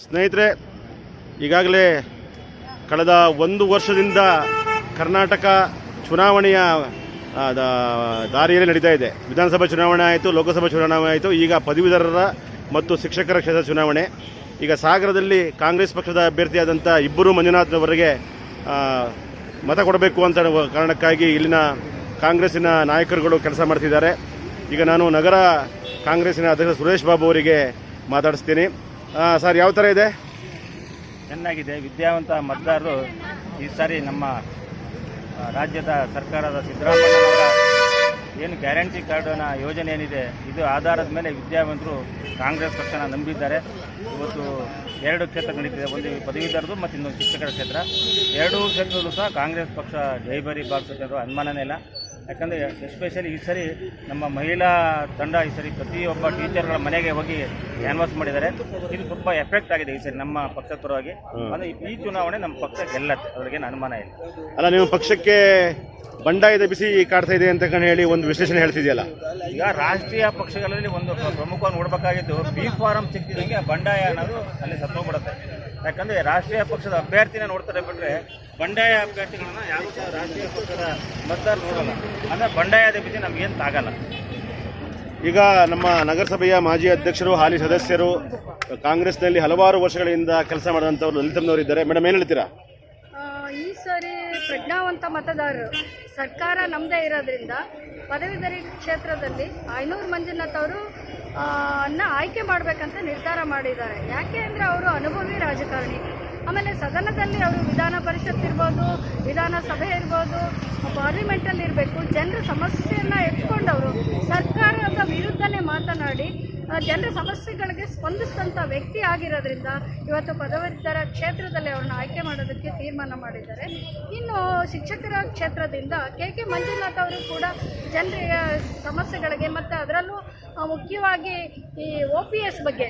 ಸ್ನೇಹಿತರೆ, ಈಗಾಗಲೇ ಕಳೆದ ಒಂದು ವರ್ಷದಿಂದ ಕರ್ನಾಟಕ ಚುನಾವಣೆಯ ದಾರಿಯಲ್ಲಿ ನಡೀತಾ ಇದೆ. ವಿಧಾನಸಭಾ ಚುನಾವಣೆ ಆಯಿತು, ಲೋಕಸಭಾ ಚುನಾವಣೆ ಆಯಿತು, ಈಗ ಪದವೀಧರರ ಮತ್ತು ಶಿಕ್ಷಕರ ಕ್ಷೇತ್ರ ಚುನಾವಣೆ. ಈಗ ಸಾಗರದಲ್ಲಿ ಕಾಂಗ್ರೆಸ್ ಪಕ್ಷದ ಅಭ್ಯರ್ಥಿಯಾದಂಥ ಇಬ್ಬರು ಮಂಜುನಾಥ್ನವರಿಗೆ ಮತ ಕೊಡಬೇಕು ಅಂತ ಕಾರಣಕ್ಕಾಗಿ ಇಲ್ಲಿನ ಕಾಂಗ್ರೆಸ್ಸಿನ ನಾಯಕರುಗಳು ಕೆಲಸ ಮಾಡ್ತಿದ್ದಾರೆ. ಈಗ ನಾನು ನಗರ ಕಾಂಗ್ರೆಸ್ಸಿನ ಅಧ್ಯಕ್ಷ ಸುರೇಶ್ ಬಾಬು ಅವರಿಗೆ ಮಾತಾಡಿಸ್ತೀನಿ. ಸರ್, ಯಾವ ಥರ ಇದೆ? ಚೆನ್ನಾಗಿದೆ. ವಿದ್ಯಾವಂತ ಮತದಾರರು ಈ ಸಾರಿ ನಮ್ಮ ರಾಜ್ಯದ ಸರ್ಕಾರದ ಸಿದ್ದರಾಮಯ್ಯನವರ ಏನು ಗ್ಯಾರಂಟಿ ಕಾರ್ಡಿನ ಯೋಜನೆ ಏನಿದೆ, ಇದು ಆಧಾರದ ಮೇಲೆ ವಿದ್ಯಾವಂತರು ಕಾಂಗ್ರೆಸ್ ಪಕ್ಷನ ನಂಬಿದ್ದಾರೆ. ಇವತ್ತು 2 ಕ್ಷೇತ್ರ ನಡೀತಿದೆ, ಒಂದು ಪದವೀಧರದು ಮತ್ತು ಇನ್ನೊಂದು ಶಿಕ್ಷಕರ ಕ್ಷೇತ್ರ. 2 ಕ್ಷೇತ್ರದಲ್ಲೂ ಸಹ ಕಾಂಗ್ರೆಸ್ ಪಕ್ಷ ಜೈಬರಿ ಬಾರಿಸುತ್ತೆ, ಅನುಮಾನನೇ ಇಲ್ಲ. ಯಾಕಂದರೆ ಎಸ್ಪೆಷಲಿ ಈ ಸರಿ ನಮ್ಮ ಮಹಿಳಾ ತಂಡ ಈ ಸರಿ ಪ್ರತಿಯೊಬ್ಬ ಟೀಚರ್ಗಳ ಮನೆಗೆ ಹೋಗಿ ಕ್ಯಾನ್ವಾಸ್ ಮಾಡಿದ್ದಾರೆ. ಇದು ತುಂಬ ಎಫೆಕ್ಟ್ ಆಗಿದೆ ಈ ಸರಿ ನಮ್ಮ ಪಕ್ಷದ ಪರವಾಗಿ. ಅಂದರೆ ಈ ಚುನಾವಣೆ ನಮ್ಮ ಪಕ್ಷ ಗೆಲ್ಲತ್ತೆ, ಅದ್ರಿಗೇನು ಅನುಮಾನ ಇಲ್ಲ. ಅಲ್ಲ, ನಿಮ್ಮ ಪಕ್ಷಕ್ಕೆ ಬಂಡಾಯದ ಬಿಸಿ ಕಾಡ್ತಾ ಇದೆ ಅಂತ ಹೇಳಿ ಒಂದು ವಿಶ್ಲೇಷಣೆ ಹೇಳ್ತಿದೆಯಲ್ಲ. ಈಗ ರಾಷ್ಟ್ರೀಯ ಪಕ್ಷಗಳಲ್ಲಿ ಒಂದು ಪ್ರಮುಖವಾಗಿ ನೋಡಬೇಕಾಗಿದ್ದು ಬಿ ಫಾರಂ ಸಿಕ್ತಿದಂಗೆ ಬಂಡಾಯ ಅನ್ನೋದು ಅಲ್ಲಿ ಸತ್ತೋಗ್ಬಿಡುತ್ತೆ. ಯಾಕಂದರೆ ರಾಷ್ಟ್ರೀಯ ಪಕ್ಷದ ಅಭ್ಯರ್ಥಿನ ನೋಡ್ತಾರೆ ಬಿಟ್ಟರೆ ಬಂಡಾಯ ಅಭ್ಯರ್ಥಿಗಳನ್ನ ಯಾರೂ ಸಹ ರಾಷ್ಟ್ರೀಯ ಪಕ್ಷದ ಮತದಾರರು ನೋಡಲ್ಲ. ಅಂದರೆ ಬಂಡಾಯದ ಬಿಸಿ ನಮಗೇನು ತಾಗಲ್ಲ. ಈಗ ನಮ್ಮ ನಗರಸಭೆಯ ಮಾಜಿ ಅಧ್ಯಕ್ಷರು, ಹಾಲಿ ಸದಸ್ಯರು, ಕಾಂಗ್ರೆಸ್ನಲ್ಲಿ ಹಲವಾರು ವರ್ಷಗಳಿಂದ ಕೆಲಸ ಮಾಡಿದಂಥವ್ರು ಲಲಿತಮ್ಮನವರು ಇದ್ದಾರೆ. ಮೇಡಮ್, ಏನು ಹೇಳ್ತೀರಾ? ಈ ಸಾರಿ ಪ್ರಜ್ಞಾವಂತ ಮತದಾರರು ಸರ್ಕಾರ ನಮ್ಮದೇ ಇರೋದ್ರಿಂದ ಪದವೀಧರ ಕ್ಷೇತ್ರದಲ್ಲಿ ಐನೂರು ಮಂಜುನಾಥ್ ಅವರು ಆಯ್ಕೆ ಮಾಡಬೇಕಂತ ನಿರ್ಧಾರ ಮಾಡಿದ್ದಾರೆ. ಯಾಕೆ ಅಂದರೆ ಅವರು ಅನುಭವಿ ರಾಜಕಾರಣಿ. ಆಮೇಲೆ ಸದನದಲ್ಲಿ ಅವರು ವಿಧಾನ ಪರಿಷತ್ ಇರ್ಬೋದು, ವಿಧಾನಸಭೆ ಇರ್ಬೋದು, ಪಾರ್ಲಿಮೆಂಟಲ್ಲಿ ಇರಬೇಕು. ಜನರ ಸಮಸ್ಯೆಯನ್ನು ಎತ್ಕೊಂಡವರು ಸರ್ಕಾರದ ವಿರುದ್ಧನೇ ಮಾತನಾಡಿ ಜನರ ಸಮಸ್ಯೆಗಳಿಗೆ ಸ್ಪಂದಿಸಿದಂಥ ವ್ಯಕ್ತಿ ಆಗಿರೋದ್ರಿಂದ ಇವತ್ತು ಪದವೀಧರ ಕ್ಷೇತ್ರದಲ್ಲಿ ಅವ್ರನ್ನ ಆಯ್ಕೆ ಮಾಡೋದಕ್ಕೆ ತೀರ್ಮಾನ ಮಾಡಿದ್ದಾರೆ. ಇನ್ನು ಶಿಕ್ಷಕರ ಕ್ಷೇತ್ರದಿಂದ ಕೆ ಮಂಜುನಾಥ್ ಅವರು ಕೂಡ ಜನರ ಸಮಸ್ಯೆಗಳಿಗೆ ಮತ್ತು ಅದರಲ್ಲೂ ಮುಖ್ಯವಾಗಿ ಈ OPS ಬಗ್ಗೆ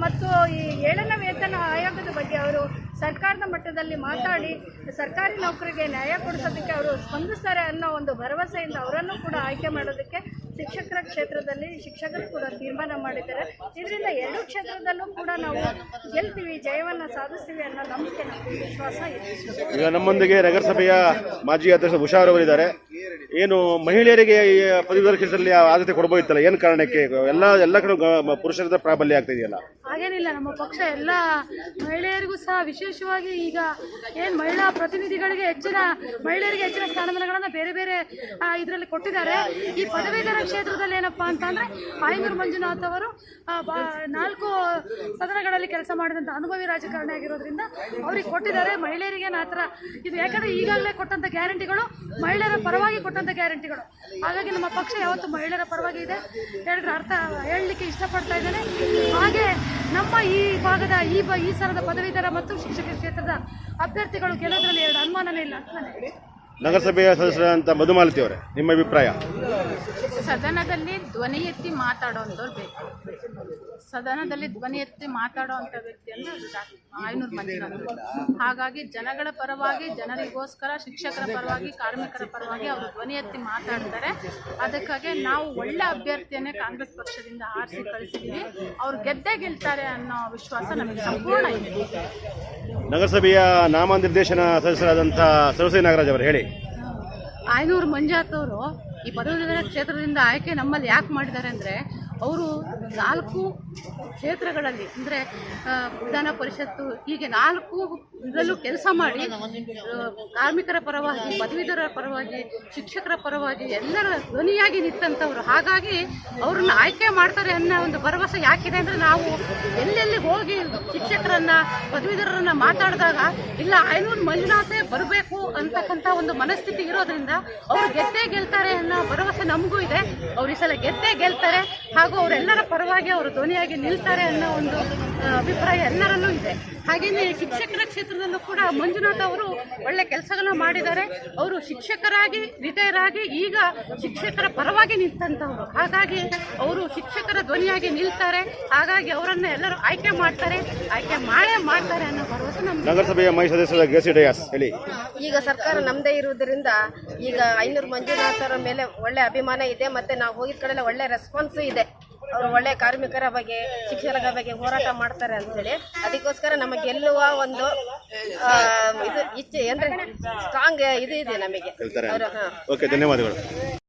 ಮತ್ತು ಈ 7ನೇ ವೇತನ ಆಯೋಗದ ಬಗ್ಗೆ ಅವರು ಸರ್ಕಾರದ ಮಟ್ಟದಲ್ಲಿ ಮಾತಾಡಿ ಸರ್ಕಾರಿ ನೌಕರಿಗೆ ನ್ಯಾಯ ಕೊಡಿಸೋದಕ್ಕೆ ಅವರು ಸ್ಪಂದಿಸ್ತಾರೆ ಅನ್ನೋ ಒಂದು ಭರವಸೆಯಿಂದ ಅವರನ್ನು ಕೂಡ ಆಯ್ಕೆ ಮಾಡೋದಕ್ಕೆ ಶಿಕ್ಷಕರ ಕ್ಷೇತ್ರದಲ್ಲಿ ಶಿಕ್ಷಕರು ಕೂಡ ತೀರ್ಮಾನ ಮಾಡಿದ್ದಾರೆ. ಇದರಿಂದ 2 ಕ್ಷೇತ್ರದಲ್ಲೂ ಕೂಡ ನಾವು ಗೆಲ್ತೀವಿ, ಜಯವನ್ನು ಸಾಧಿಸ್ತೀವಿ ಅನ್ನೋ ನಂಬಿಕೆ, ನಮಗೆ ವಿಶ್ವಾಸ ಇದೆ. ಈಗ ನಮ್ಮೊಂದಿಗೆ ನಗರಸಭೆಯ ಮಾಜಿ ಅಧ್ಯಕ್ಷ ಉಷಾರ್ ಅವರಿದ್ದಾರೆ. ಏನು ಮಹಿಳೆಯರಿಗೆ ಈ ಪದವೀಧರ ಕ್ಷೇತ್ರದಲ್ಲಿ ಆದ್ಯತೆ ಕೊಡಬಹುದಿತ್ತಲ್ಲ, ಏನು ಕಾರಣಕ್ಕೆ ಎಲ್ಲ ಕಡೆ ಪುರುಷರ ಪ್ರಾಬಲ್ಯ ಆಗ್ತಾ ಇದೆಯಲ್ಲ? ಹಾಗೇನಿಲ್ಲ, ನಮ್ಮ ಪಕ್ಷ ಎಲ್ಲ ಮಹಿಳೆಯರಿಗೂ ಸಹ ವಿಶೇಷವಾಗಿ ಈಗ ಏನು ಮಹಿಳಾ ಪ್ರತಿನಿಧಿಗಳಿಗೆ ಮಹಿಳೆಯರಿಗೆ ಹೆಚ್ಚಿನ ಸ್ಥಾನಮಾನಗಳನ್ನು ಬೇರೆ ಬೇರೆ ಇದರಲ್ಲಿ ಕೊಟ್ಟಿದ್ದಾರೆ. ಈ ಪದವೀಧರ ಕ್ಷೇತ್ರದಲ್ಲಿ ಏನಪ್ಪಾ ಅಂತಂದ್ರೆ ಐನೂರು ಮಂಜುನಾಥ್ ಅವರು 4 ಸದನಗಳಲ್ಲಿ ಕೆಲಸ ಮಾಡಿದಂಥ ಅನುಭವಿ ರಾಜಕಾರಣಿ ಆಗಿರೋದ್ರಿಂದ ಅವ್ರಿಗೆ ಕೊಟ್ಟಿದ್ದಾರೆ. ಮಹಿಳೆಯರಿಗೆ ಆ ಥರ ಇದು ಯಾಕಂದರೆ ಈಗಾಗಲೇ ಕೊಟ್ಟಂಥ ಗ್ಯಾರಂಟಿಗಳು ಮಹಿಳೆಯರ ಪರವಾಗಿ ಕೊಟ್ಟಂಥ ಗ್ಯಾರಂಟಿಗಳು. ಹಾಗಾಗಿ ನಮ್ಮ ಪಕ್ಷ ಯಾವತ್ತೂ ಮಹಿಳೆಯರ ಪರವಾಗಿ ಇದೆ ಹೇಳಿದ್ರೆ ಅರ್ಥ ಹೇಳಲಿಕ್ಕೆ ಇಷ್ಟಪಡ್ತಾ ಇದ್ದೇನೆ. ಹಾಗೆ ನಮ್ಮ ಈ ಭಾಗದ ಈ ಸಲದ ಪದವೀಧರ ಮತ್ತು ಶಿಕ್ಷಕ ಕ್ಷೇತ್ರದ ಅಭ್ಯರ್ಥಿಗಳು ಗೆಲ್ಲೋದ್ರಲ್ಲಿ 2 ಅನುಮಾನನೇ ಇಲ್ಲ ಅಂತ ನಾನು ಹೇಳಿ. ನಗರಸಭೆಯ ಸದಸ್ಯರಂತ ಮಧುಮಾಲತಿ ಅವರೇ, ನಿಮ್ಮ ಅಭಿಪ್ರಾಯ? ಸದನದಲ್ಲಿ ಧ್ವನಿ ಎತ್ತಿ ಮಾತಾಡೋಂಥವ್ರು ಬೇಕು. ಸದನದಲ್ಲಿ ಧ್ವನಿ ಎತ್ತಿ ಮಾತಾಡೋವಂಥ ವ್ಯಕ್ತಿ ಅಂದರೆ ಐನೂರು ಮಂಜುನಾಥ್. ಹಾಗಾಗಿ ಜನಗಳ ಪರವಾಗಿ, ಜನರಿಗೋಸ್ಕರ, ಶಿಕ್ಷಕರ ಪರವಾಗಿ, ಕಾರ್ಮಿಕರ ಪರವಾಗಿ ಅವರು ಧ್ವನಿ ಎತ್ತಿ ಮಾತಾಡ್ತಾರೆ. ಅದಕ್ಕಾಗಿ ನಾವು ಒಳ್ಳೆ ಅಭ್ಯರ್ಥಿಯನ್ನೇ ಕಾಂಗ್ರೆಸ್ ಪಕ್ಷದಿಂದ ಆರಿಸಿ ಕಳಿಸಿದ್ದೀವಿ. ಅವ್ರು ಗೆದ್ದೇ ಗೆಲ್ತಾರೆ ಅನ್ನೋ ವಿಶ್ವಾಸ ನಮಗೆ ಸಂಪೂರ್ಣ ಇದೆ. ನಗರಸಭೆಯ ನಾಮನಿರ್ದೇಶನ ಸದಸ್ಯರಾದಂಥ ಸರಸ್ವತಿ ನಾಗರಾಜ್ ಅವರು ಹೇಳಿ. ಐನೂರು ಮಂಜುನಾಥ್ ಅವರು ಈ ಪದವೀಧರ ಕ್ಷೇತ್ರದಿಂದ ಆಯ್ಕೆ ನಮ್ಮಲ್ಲಿ ಯಾಕೆ ಮಾಡಿದ್ದಾರೆ ಅಂದರೆ ಅವರು 4 ಕ್ಷೇತ್ರಗಳಲ್ಲಿ ಅಂದರೆ ವಿಧಾನ ಪರಿಷತ್ತು ಹೀಗೆ 4 ಇದರಲ್ಲೂ ಕೆಲಸ ಮಾಡಿ ಕಾರ್ಮಿಕರ ಪರವಾಗಿ, ಪದವೀಧರರ ಪರವಾಗಿ, ಶಿಕ್ಷಕರ ಪರವಾಗಿ ಎಲ್ಲರ ಧ್ವನಿಯಾಗಿ ನಿಂತಂಥವ್ರು. ಹಾಗಾಗಿ ಅವ್ರನ್ನ ಆಯ್ಕೆ ಮಾಡ್ತಾರೆ ಅನ್ನೋ ಒಂದು ಭರವಸೆ ಯಾಕಿದೆ ಅಂದರೆ ನಾವು ಎಲ್ಲೆಲ್ಲಿ ಹೋಗಿ ಶಿಕ್ಷಕರನ್ನ, ಪದವೀಧರರನ್ನ ಮಾತಾಡಿದಾಗ ಇಲ್ಲ ಐನೂರು ಮಂಜುನಾಥೇ ಬರಬೇಕು ಅಂತಕ್ಕಂಥ ಒಂದು ಮನಸ್ಥಿತಿ ಇರೋದ್ರಿಂದ ಅವರು ಗೆದ್ದೇ ಗೆಲ್ತಾರೆ ಅನ್ನೋ ಭರವಸೆ ನಮಗೂ ಇದೆ. ಅವ್ರು ಈ ಸಲ ಗೆದ್ದೇ ಗೆಲ್ತಾರೆ, ಹಾಗೂ ಅವರೆಲ್ಲರ ಪರವಾಗಿ ಅವರು ಧ್ವನಿಯಾಗಿ ನಿಲ್ತಾರೆ ಅನ್ನೋ ಒಂದು ಅಭಿಪ್ರಾಯ ಎಲ್ಲರಲ್ಲೂ ಇದೆ. ಹಾಗೆಯೇ ಶಿಕ್ಷಕರ ಕ್ಷೇತ್ರದಲ್ಲೂ ಕೂಡ ಮಂಜುನಾಥ್ ಅವರು ಒಳ್ಳೆ ಕೆಲಸಗಳನ್ನ ಮಾಡಿದ್ದಾರೆ. ಅವರು ಶಿಕ್ಷಕರಾಗಿ ರಿಟೈರ್ ಆಗಿ ಈಗ ಶಿಕ್ಷಕರ ಪರವಾಗಿ ನಿಂತಂಥವ್ರು. ಹಾಗಾಗಿ ಅವರು ಶಿಕ್ಷಕರ ಧ್ವನಿಯಾಗಿ ನಿಲ್ತಾರೆ. ಹಾಗಾಗಿ ಅವರನ್ನ ಎಲ್ಲರೂ ಆಯ್ಕೆ ಮಾಡ್ತಾರೆ ಅನ್ನೋ ಭರವಸೆ ನಮ್ಗೆ. ನಗರಸಭೆಯ ಮಾಜಿ ಸದಸ್ಯರ ಗೆಸಿ ಡಯಾಸ್ ಹೇಳಿ. ಈಗ ಸರ್ಕಾರ ನಮ್ಮದೇ ಇರುವುದರಿಂದ ಈಗ ಐನೂರು ಮಂಜುನಾಥರ ಮೇಲೆ ಒಳ್ಳೆ ಅಭಿಮಾನ ಇದೆ, ಮತ್ತೆ ನಾವು ಹೋಗಿದ ಕಡೆಲ್ಲ ಒಳ್ಳೆ ರೆಸ್ಪಾನ್ಸು ಇದೆ. ಅವರು ಒಳ್ಳೆ ಕಾರ್ಮಿಕರ ಬಗ್ಗೆ, ಶಿಕ್ಷಕರ ಬಗ್ಗೆ ಹೋರಾಟ ಮಾಡ್ತಾರೆ ಅಂತೇಳಿ ಅದಕ್ಕೋಸ್ಕರ ನಮಗೆ ಗೆಲ್ಲುವ ಒಂದು ಇದು ಇಚ್ಛೆ ಅಂದ್ರೆ ಸ್ಟ್ರಾಂಗ್ ಇದು ಇದೆ ನಮಗೆ. ಓಕೆ, ಧನ್ಯವಾದಗಳು.